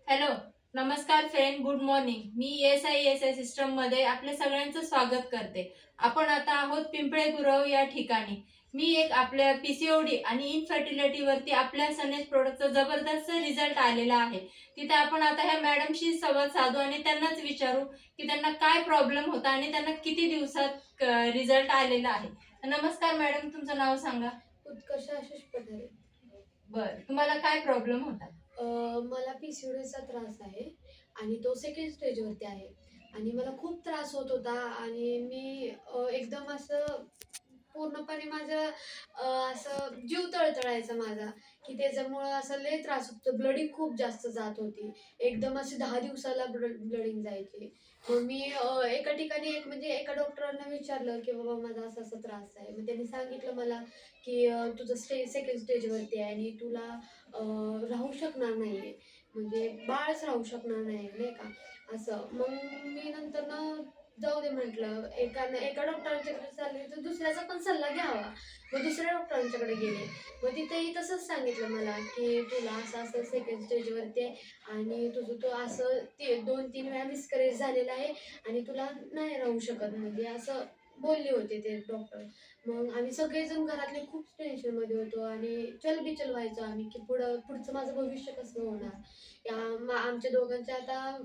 Hello, नमस्कार friend, good morning. Me S I system मध्ये आपल्या सगळ्यांचं स्वागत करते. आपण आता आहोत पिंपळे गुरव या ठिकाणी. मी एक आपल्या पीसीओडी आणि इनफर्टिलिटी वरती आपल्या सनेज प्रोडक्टचा जबरदस्त रिझल्ट आलेला आहे. तिथे आपण आता ह्या मॅडमशी संवाद साधू आणि त्यांनाच विचारू की त्यांना काय प्रॉब्लेम होता आणि त्यांना किती दिवसात रिझल्ट आलेला आहे. नमस्कार मॅडम, तुमचं नाव सांगा. उत्कर्ष आशिष पठारे. बरं, तुम्हाला काय प्रॉब्लेम होता? मला पीसीओडीचा त्रास आहे आणि तो सेकंड स्टेजवरती आहे आणि मला खूप त्रास होत होता आणि मी एकदम असं पूर्णपणे माझं असं जीव तळतळायचा माझा, की त्याच्यामुळं असं लय त्रास होतो. ब्लडिंग खूप जास्त जात होती. एकदम अशी 10 दिवसाला ब्लडिंग जायची. मग मी एका ठिकाणी म्हणजे एका डॉक्टरांना विचारलं, की बाबा माझा असा-असा त्रास आहे. मग त्यांनी सांगितलं मला, की तुझं सेकंड स्टेजवरती आहे आणि तुला राहू शकणार नाहीये. म्हणजे बाळच राहू शकणार नाही, नाही का? असं. मग मी नंतरनं जाऊ दे म्हटलं. एका डॉक्टरांच्याकडे चालले तर दुसऱ्याचा पण सल्ला घ्यावा. मग दुसऱ्या डॉक्टरांच्याकडे गेले. मग तिथेही तसंच सांगितलं मला, की तुला असं-असं सेकंड स्टेजवरती आहे आणि तुझं तो असं 2-3 वेळा मिसकॅरेज झालेला आहे आणि तुला नाही राहू शकत म्हणजे असं बोलले होते ते डॉक्टर. मग आम्ही सगळेजण घरातले खूप टेन्शनमध्ये होतो आणि चलबिचल व्हायचो आम्ही, की पुढचं माझं भविष्य कसं होणार? आमच्या दोघांचे आता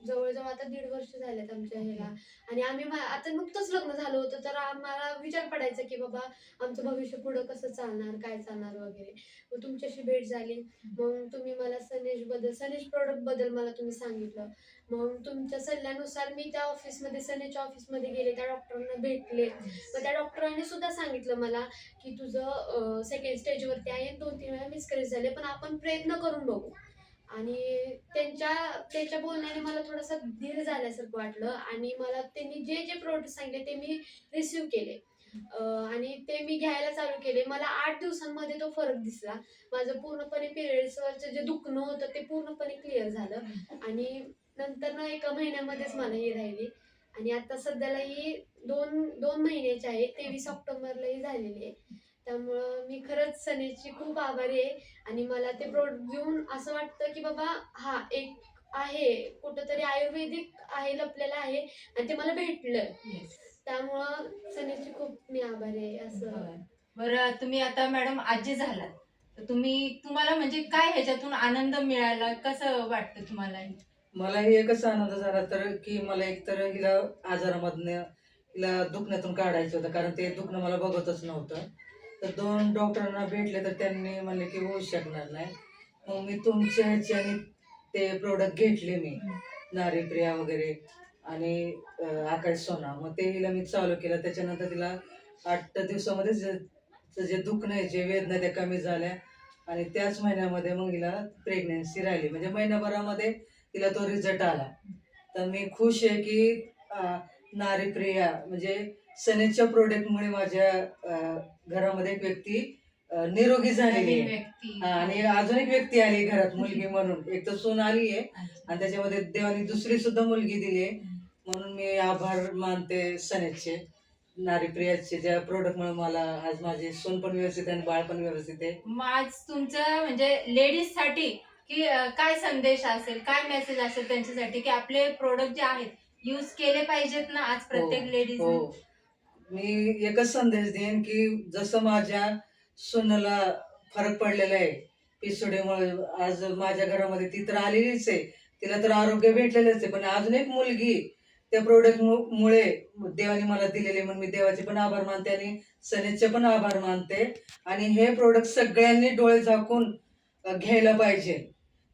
जवळ-जवळ आता 1.5 वर्ष झालेत आमच्या ह्याला आणि आम्ही आता नुकतंच लग्न झालं होतं, तर आम्हाला विचार पडायचा, की बाबा आमचं भविष्य पुढं कसं चालणार, काय चालणार वगैरे. मग तुमच्याशी भेट झाली. मग तुम्ही मला सनेज प्रॉडक्टबद्दल मला तुम्ही सांगितलं. मग तुमच्या सल्ल्यानुसार मी त्या सनेजच्या ऑफिसमध्ये गेले, त्या डॉक्टरांना भेटले. तर त्या डॉक्टरांनी सुद्धा सांगितलं मला, की तुझं सेकंड स्टेजवरती आहे. 2-3 वेळा मिसकॅरेज झाले, पण आपण प्रयत्न करून बघू. आणि त्याच्या बोलण्याने मला थोडंसं धीर झाल्यासारखं वाटलं आणि मला त्यांनी जे प्रॉडक्ट सांगितले ते मी रिसीव्ह केले. आणि ते मी घ्यायला चालू केले. मला 8 दिवसांमध्ये तो फरक दिसला. माझं पूर्णपणे पिरियड्सवरचं जे दुखणं होतं ते पूर्णपणे क्लिअर झालं आणि नंतर ना 1 महिन्यामध्येच मला ही राहिली आणि आता सध्याला ही 2 महिन्याची आहे. 23 ऑक्टोबरला ही झालेली आहे. त्यामुळं मी खरंच सनेजची खूप आभारी आहे आणि मला ते प्रॉडक्ट घेऊन असं वाटतं, की बाबा हां, एक आहे कुठेतरी आयुर्वेदिक आहे, लपलेलं आहे आणि ते मला भेटलं. येस. त्यामुळं सनेजची खूप मी आभारी आहे असं. बरं. बरं, तुम्ही आता मॅडम आजी झालात. तर तुम्हाला म्हणजे काय ह्याच्यातून आनंद मिळाला? कसं वाटतं तुम्हाला हे? मलाही एकच आनंद झाला की मला एकतर हिला आजारामधनं हिला दुखण्यातून काढायचं होतं, कारण ते दुखणं मला बघतच नव्हतं. तर 2 डॉक्टरांना भेटले तर त्यांनी म्हणले की होऊ शकणार नाही. मग मी तुमच्या ह्याच्याने ते प्रोडक्ट घेतले मी, नारीप्रिया वगैरे आणि आकाश सोना. मग ते हिला मी चालू केलं. त्याच्यानंतर तिला 8 दिवसामध्ये जे दुखणं आहे, जे वेदना त्या कमी झाल्या आणि त्याच महिन्यामध्ये मग हिला प्रेग्नन्सी राहिली. म्हणजे महिनाभरामध्ये तिला तो रिझल्ट आला. तर मी खुश आहे की नारीप्रिया म्हणजे सनेजच्या प्रोडक्टमुळे माझ्या घरामध्ये एक व्यक्ती निरोगी झालेली नवीन आहे. व्यक्ती. आणि अजून एक व्यक्ती आली घरात मुलगी म्हणून. एक तर सून आली आहे अच्छा. आणि त्याच्यामध्ये देवाने दुसरी सुद्धा मुलगी दिली आहे. हं. म्हणून मी आभार मानते सनेजचे, नारीप्रियाचे, ज्या प्रोडक्टमुळे मला आज माझी सून पण व्यवस्थित आहे आणि बाळ पण व्यवस्थित आहे. मग आज तुमचं म्हणजे लेडीजसाठी की काय संदेश असेल, काय मेसेज असेल त्यांच्यासाठी की आपले प्रोडक्ट जे आहेत यूज केले पाहिजेत ना आज प्रत्येक हो, लेडीजने? हो. मी एकच संदेश देईन की जसं माझ्या सुनेला फरक पडलेला आहे पिसुडीमुळे, आज माझ्या घरामध्ये ती तर आलेलीच आहे, तिला तर आरोग्य भेटलेलंच आहे, पण अजून एक मुलगी त्या प्रोडक्ट मुळे देवाने मला दिलेले, म्हणून मी देवाचे पण आभार मानते आणि सनेजचे पण आभार मानते. आणि हे प्रोडक्ट सगळ्यांनी डोळे झाकून घ्यायला पाहिजे,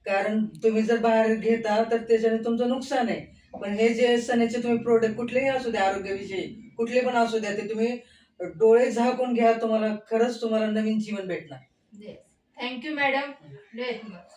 कारण तुम्ही जर बाहेर घेता तर त्याच्याने तुमचं नुकसान आहे. पण हे जे सनेचे तुम्ही प्रोडक्ट कुठलेही असू द्या, आरोग्याविषयी कुठले पण असू द्या, ते तुम्ही डोळे झाकून घ्या, तुम्हाला खरंच तुम्हाला नवीन जीवन भेटणार. Yes. Thank you madam. Very much.